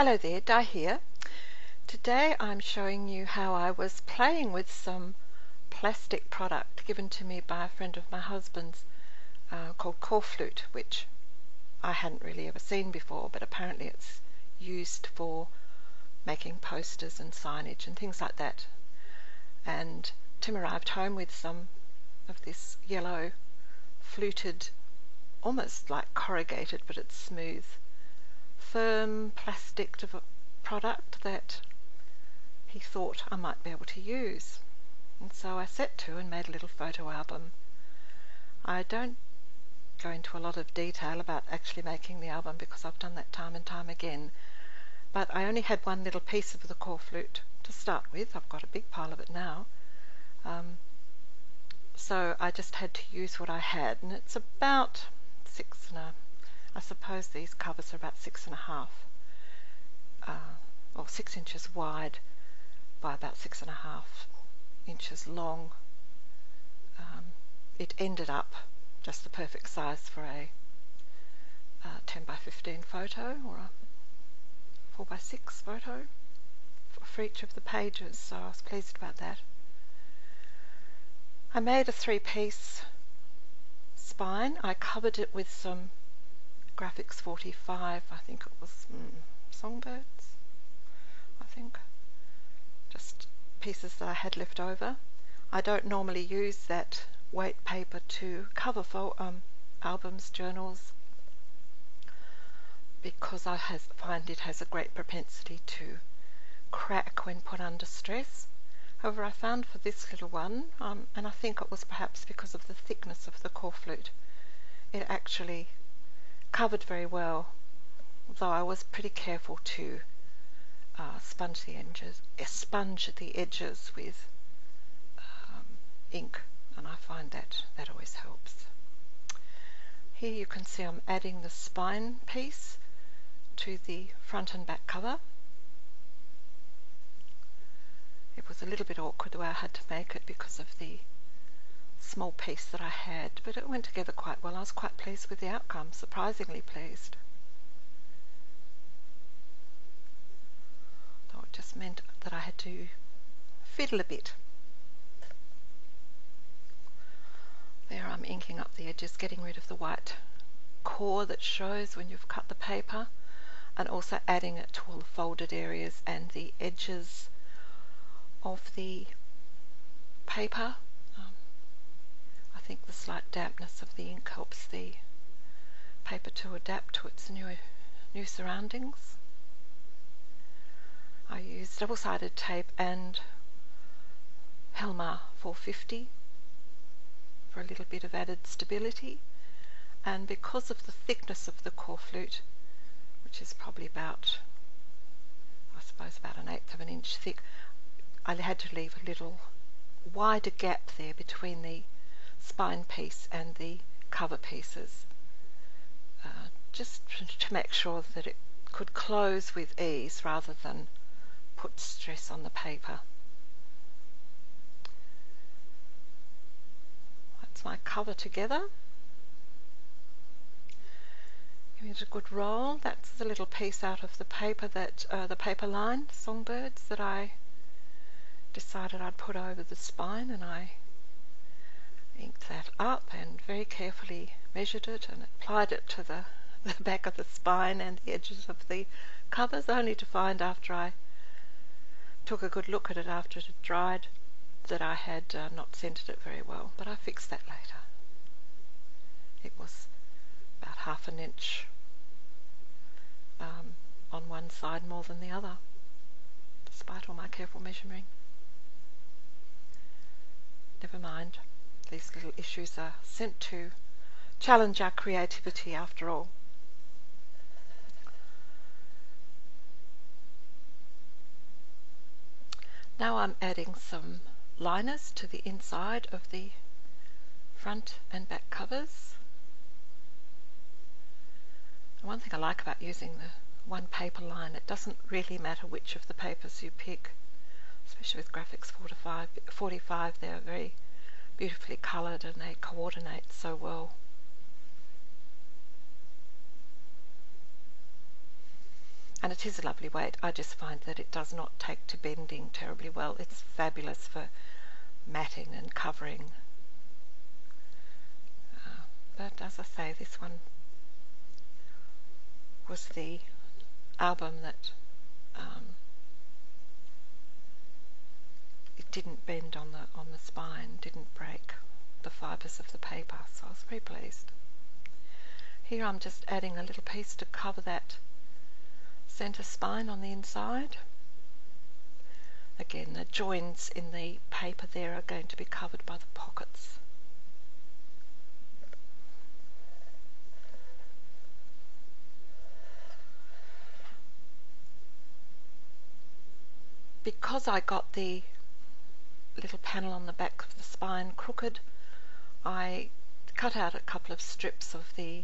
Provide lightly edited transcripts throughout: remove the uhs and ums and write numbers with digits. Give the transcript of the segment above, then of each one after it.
Hello there, Di here. Today I'm showing you how I was playing with some plastic product given to me by a friend of my husband's called Corflute, which I hadn't really ever seen before, but apparently it's used for making posters and signage and things like that. And Tim arrived home with some of this yellow fluted, almost like corrugated, but it's smooth, firm plastic product that he thought I might be able to use. And so I set to and made a little photo album. I don't go into a lot of detail about actually making the album because I've done that time and time again, but I only had one little piece of the Corflute to start with. I've got a big pile of it now. So I just had to use what I had, and it's about I suppose these covers are about 6.5 or 6 inches wide by about 6.5 inches long. It ended up just the perfect size for a 10 by 15 photo or a 4 by 6 photo for each of the pages, so I was pleased about that. I made a 3-piece spine. I covered it with some Graphics 45, I think it was Songbirds, I think, just pieces that I had left over. I don't normally use that weight paper to cover for albums, journals, because I find it has a great propensity to crack when put under stress. However, I found for this little one, and I think it was perhaps because of the thickness of the Corflute, it actually covered very well, though I was pretty careful to sponge the edges with ink, and I find that always helps. Here you can see I'm adding the spine piece to the front and back cover. It was a little bit awkward the way I had to make it because of the small piece that I had, but it went together quite well. I was quite pleased with the outcome, surprisingly pleased. Though it just meant that I had to fiddle a bit. There I'm inking up the edges, getting rid of the white core that shows when you've cut the paper, and also adding it to all the folded areas and the edges of the paper. I think the slight dampness of the ink helps the paper to adapt to its new surroundings. I used double-sided tape and Helmar 450 for a little bit of added stability, and because of the thickness of the Corflute, which is probably about, I suppose, about 1/8 of an inch thick, I had to leave a little wider gap there between the spine piece and the cover pieces, just to make sure that it could close with ease rather than put stress on the paper. That's my cover together. Give it a good roll. That's the little piece out of the paper that the paper lined Songbirds that I decided I'd put over the spine, and I inked that up and very carefully measured it and applied it to the back of the spine and the edges of the covers, only to find after I took a good look at it after it had dried that I had not centered it very well, but I fixed that later. It was about 1/2 inch on one side more than the other, despite all my careful measuring. Never mind. These little issues are sent to challenge our creativity after all. Now I'm adding some liners to the inside of the front and back covers. And one thing I like about using the one paper line, it doesn't really matter which of the papers you pick, especially with Graphics 45, they're very beautifully coloured and they coordinate so well. and it is a lovely weight. I just find that it does not take to bending terribly well. It's fabulous for matting and covering. But as I say, this one was the album that it didn't bend on the spine, didn't break the fibres of the paper, so I was very pleased. Here I'm just adding a little piece to cover that centre spine on the inside. Again, the joins in the paper there are going to be covered by the pockets. Because I got the little panel on the back of the spine crooked, I cut out a couple of strips of the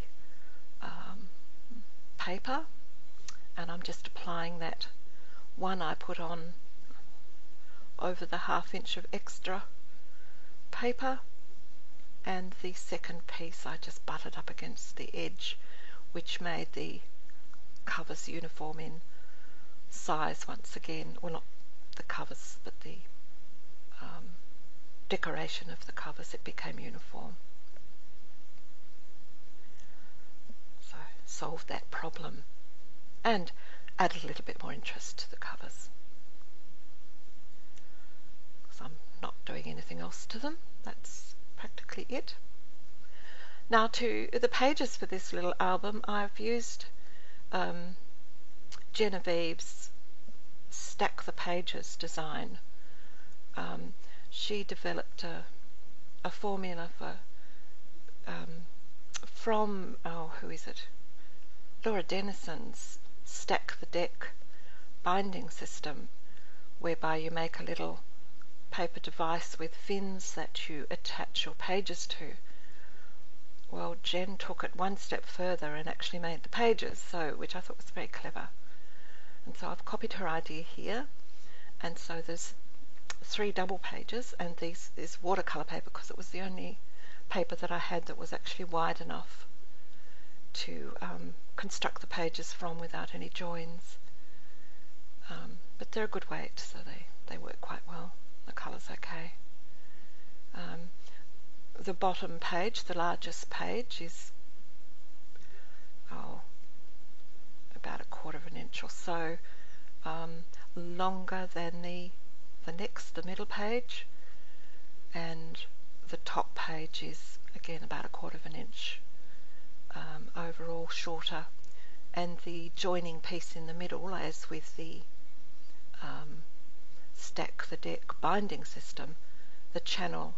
paper, and I'm just applying that one I put on over the 1/2 inch of extra paper, and the second piece I just butted up against the edge, which made the covers uniform in size once again. Well, not the covers, but the decoration of the covers. It became uniform. So solved that problem and added a little bit more interest to the covers. So I'm not doing anything else to them. That's practically it. Now, to the pages for this little album, I've used Genevieve's Stack the Pages design. She developed a formula for from who is it? Laura Dennison's Stack the Deck binding system, whereby you make a little paper device with fins that you attach your pages to. Well, Jen took it one step further and actually made the pages, which I thought was very clever. And so I've copied her idea here, and so there's 3 double pages, and this is watercolour paper because it was the only paper that I had that was actually wide enough to construct the pages from without any joins. But they're a good weight, so they work quite well. The colour's okay. The bottom page, the largest page, is about 1/4 inch or so longer than the middle page, and the top page is again about 1/4 inch overall shorter, and the joining piece in the middle, as with the Stack the Deck binding system, the channel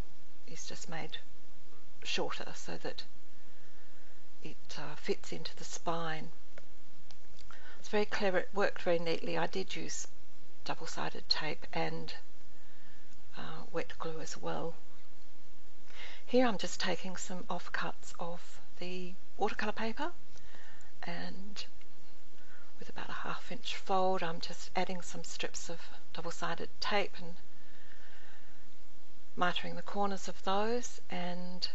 is just made shorter so that it fits into the spine. It's very clever. It worked very neatly. I did use double-sided tape and wet glue as well. Here I'm just taking some offcuts of the watercolour paper, and with about a 1/2 inch fold I'm just adding some strips of double-sided tape and mitering the corners of those and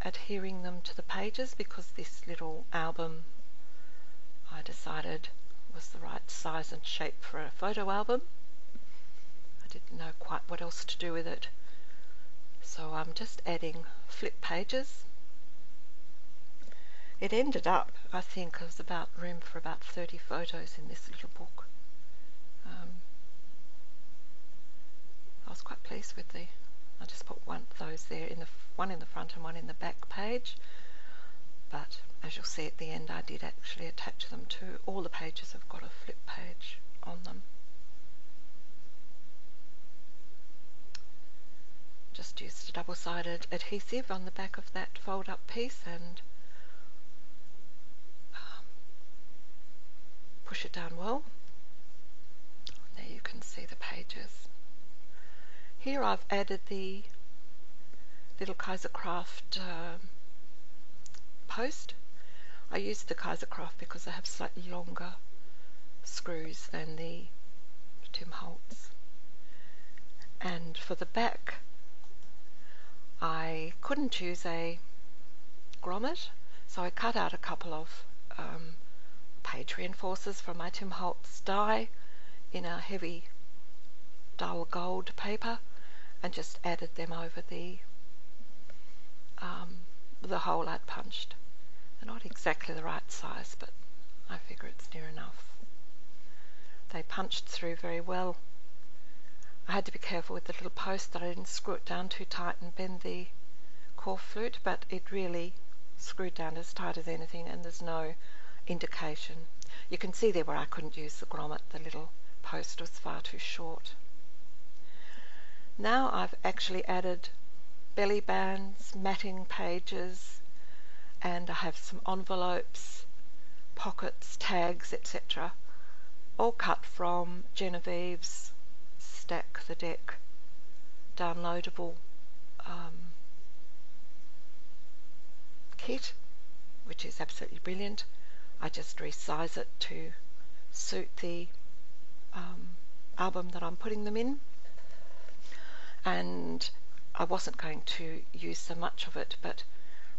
adhering them to the pages, because this little album I decided was the right size and shape for a photo album. I didn't know quite what else to do with it, so I'm just adding flip pages. It ended up, I think, there was about room for about 30 photos in this little book. I was quite pleased with I just put one of those there, one in the front and one in the back page, but as you'll see at the end, I did actually attach them to all the pages. Have got a flip page on them. Just used a double-sided adhesive on the back of that fold-up piece and push it down well. There you can see the pages. Here I've added the little Kaisercraft post. I used the Kaisercraft because they have slightly longer screws than the Tim Holtz. And for the back, I couldn't use a grommet, so I cut out a couple of page reinforcers from my Tim Holtz die in a heavy dull gold paper and just added them over the hole I'd punched. They're not exactly the right size, but I figure it's near enough. They punched through very well. I had to be careful with the little post that I didn't screw it down too tight and bend the corflute, but it really screwed down as tight as anything, and there's no indication. You can see there where I couldn't use the grommet, the little post was far too short. Now I've actually added belly bands, matting pages, and I have some envelopes, pockets, tags, etc. all cut from Genevieve's Stack the Deck downloadable kit, which is absolutely brilliant. I just resize it to suit the album that I'm putting them in, and I wasn't going to use so much of it, but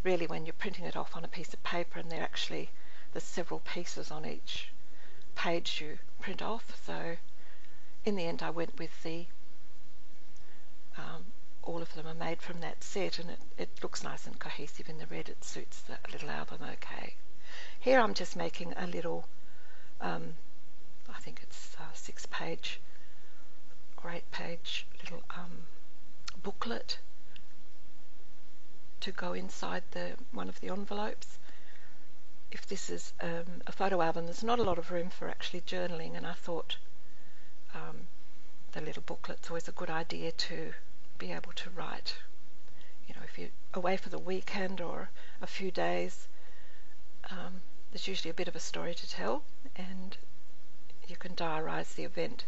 really when you're printing it off on a piece of paper and there's several pieces on each page you print off, so in the end I went with the all of them are made from that set, and it looks nice and cohesive in the red. It suits the little album okay. Here I'm just making a little I think it's a 6-page or 8-page little booklet to go inside one of the envelopes. If this is a photo album, there's not a lot of room for actually journaling, and I thought the little booklet's always a good idea to be able to write. You know, if you're away for the weekend or a few days, there's usually a bit of a story to tell, and you can diarise the event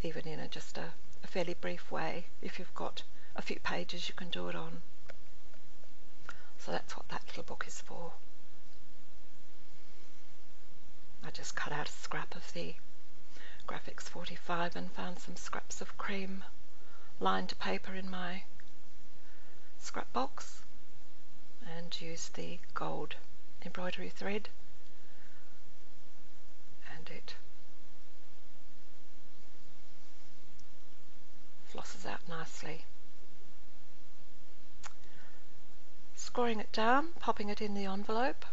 even in just a fairly brief way. If you've got a few pages you can do it on. So that's what that little book is for. I just cut out a scrap of the Graphics 45 and found some scraps of cream lined paper in my scrap box and used the gold embroidery thread, and it flosses out nicely. Scoring it down, popping it in the envelope.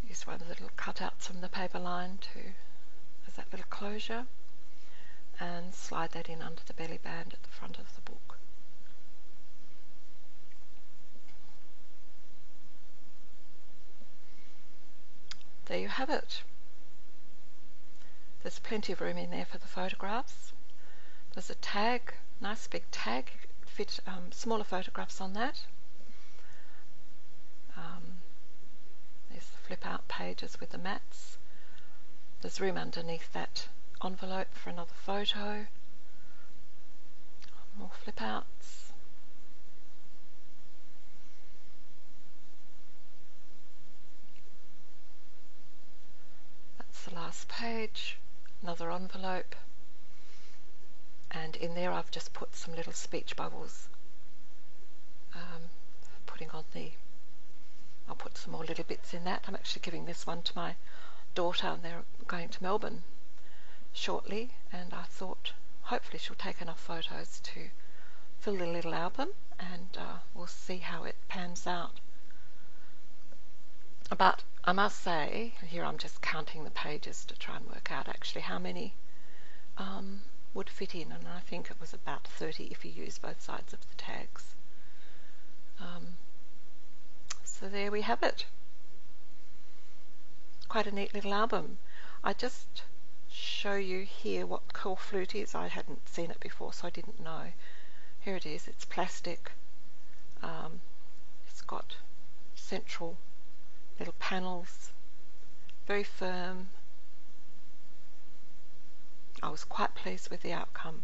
Use one of the little cutouts from the paper line as that little closure, and slide that in under the belly band at the front of the book. There you have it. There's plenty of room in there for the photographs. There's a tag, nice big tag, fit smaller photographs on that. There's the flip out pages with the mats. There's room underneath that envelope for another photo. More flip outs. That's the last page. Another envelope. And in there I've just put some little speech bubbles. I'll put some more little bits in that. I'm actually giving this one to my daughter, and they're going to Melbourne shortly, and I thought hopefully she'll take enough photos to fill the little album, and we'll see how it pans out. But I must say, here I'm just counting the pages to try and work out actually how many would fit in, and I think it was about 30 if you use both sides of the tags. So there we have it. Quite a neat little album. I just show you here what corflute is. I hadn't seen it before, so I didn't know. Here it is. It's plastic. It's got central little panels, very firm. I was quite pleased with the outcome,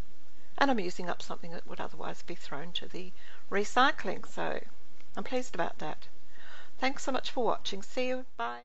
and I'm using up something that would otherwise be thrown to the recycling, so I'm pleased about that. Thanks so much for watching. See you. Bye.